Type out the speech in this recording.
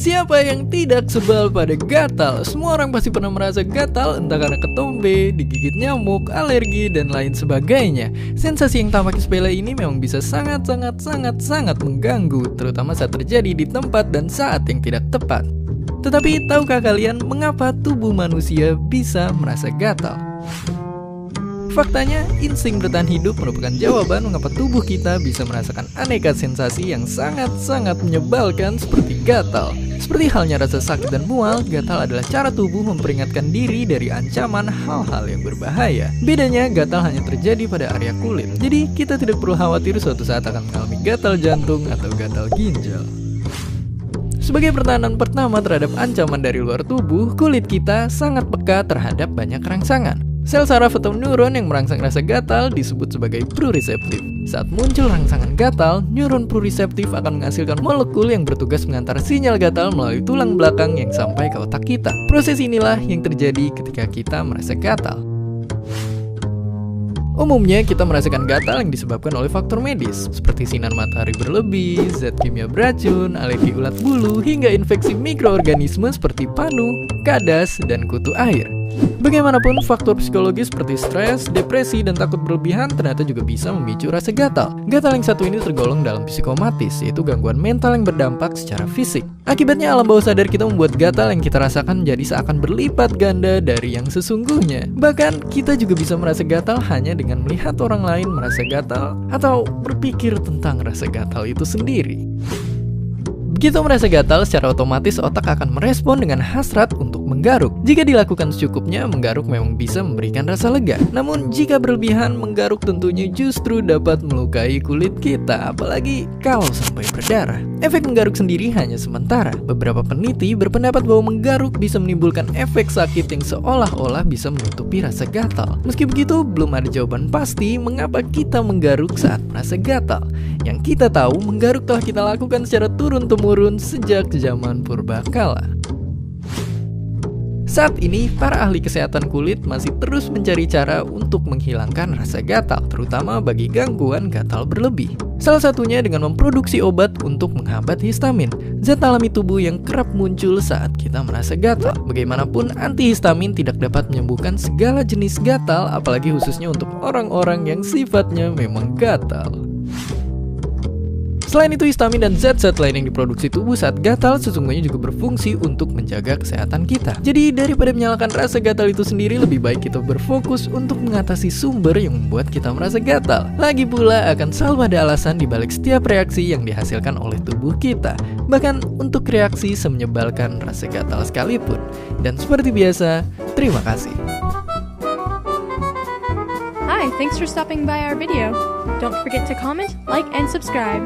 Siapa yang tidak sebal pada gatal? Semua orang pasti pernah merasa gatal, entah karena ketombe, digigit nyamuk, alergi, dan lain sebagainya. Sensasi yang tampaknya sepele ini memang bisa sangat mengganggu, terutama saat terjadi di tempat dan saat yang tidak tepat. Tetapi tahukah kalian mengapa tubuh manusia bisa merasa gatal? Faktanya, insting bertahan hidup merupakan jawaban mengapa tubuh kita bisa merasakan aneka sensasi yang sangat menyebalkan seperti gatal. Seperti halnya rasa sakit dan mual, gatal adalah cara tubuh memperingatkan diri dari ancaman hal-hal yang berbahaya. Bedanya, gatal hanya terjadi pada area kulit. Jadi, kita tidak perlu khawatir suatu saat akan mengalami gatal jantung atau gatal ginjal. Sebagai pertahanan pertama terhadap ancaman dari luar tubuh, kulit kita sangat peka terhadap banyak rangsangan. Sel saraf atau neuron yang merangsang rasa gatal disebut sebagai proreseptif. Saat muncul rangsangan gatal, neuron proreseptif akan menghasilkan molekul yang bertugas mengantar sinyal gatal melalui tulang belakang yang sampai ke otak kita. Proses inilah yang terjadi ketika kita merasa gatal. Umumnya kita merasakan gatal yang disebabkan oleh faktor medis seperti sinar matahari berlebih, zat kimia beracun, alergi ulat bulu, hingga infeksi mikroorganisme seperti panu, kadas, dan kutu air. Bagaimanapun, faktor psikologis seperti stres, depresi, dan takut berlebihan ternyata juga bisa memicu rasa gatal. Gatal yang satu ini tergolong dalam psikomatis, yaitu gangguan mental yang berdampak secara fisik. Akibatnya, alam bawah sadar kita membuat gatal yang kita rasakan jadi seakan berlipat ganda dari yang sesungguhnya. Bahkan, kita juga bisa merasa gatal hanya dengan melihat orang lain merasa gatal atau berpikir tentang rasa gatal itu sendiri. Begitu merasa gatal, secara otomatis otak akan merespon dengan hasrat untuk menggaruk. Jika dilakukan secukupnya, menggaruk memang bisa memberikan rasa lega. Namun, jika berlebihan, menggaruk tentunya justru dapat melukai kulit kita, apalagi kalau sampai berdarah. Efek menggaruk sendiri hanya sementara. Beberapa peneliti berpendapat bahwa menggaruk bisa menimbulkan efek sakit yang seolah-olah bisa menutupi rasa gatal. Meski begitu, belum ada jawaban pasti mengapa kita menggaruk saat merasa gatal. Yang kita tahu, menggaruk telah kita lakukan secara turun-temurun sejak zaman purbakala. Saat ini, para ahli kesehatan kulit masih terus mencari cara untuk menghilangkan rasa gatal, terutama bagi gangguan gatal berlebih. Salah satunya dengan memproduksi obat untuk menghambat histamin, zat alami tubuh yang kerap muncul saat kita merasa gatal. Bagaimanapun, antihistamin tidak dapat menyembuhkan segala jenis gatal, apalagi khususnya untuk orang-orang yang sifatnya memang gatal. Selain itu, histamin dan zat-zat lain yang diproduksi tubuh saat gatal sesungguhnya juga berfungsi untuk menjaga kesehatan kita. Jadi, daripada menyalahkan rasa gatal itu sendiri, lebih baik kita berfokus untuk mengatasi sumber yang membuat kita merasa gatal. Lagi pula, akan selalu ada alasan di balik setiap reaksi yang dihasilkan oleh tubuh kita. Bahkan untuk reaksi semenyebalkan rasa gatal sekalipun. Dan seperti biasa, terima kasih. Hi, thanks for stopping by our video. Don't forget to comment, like, and subscribe.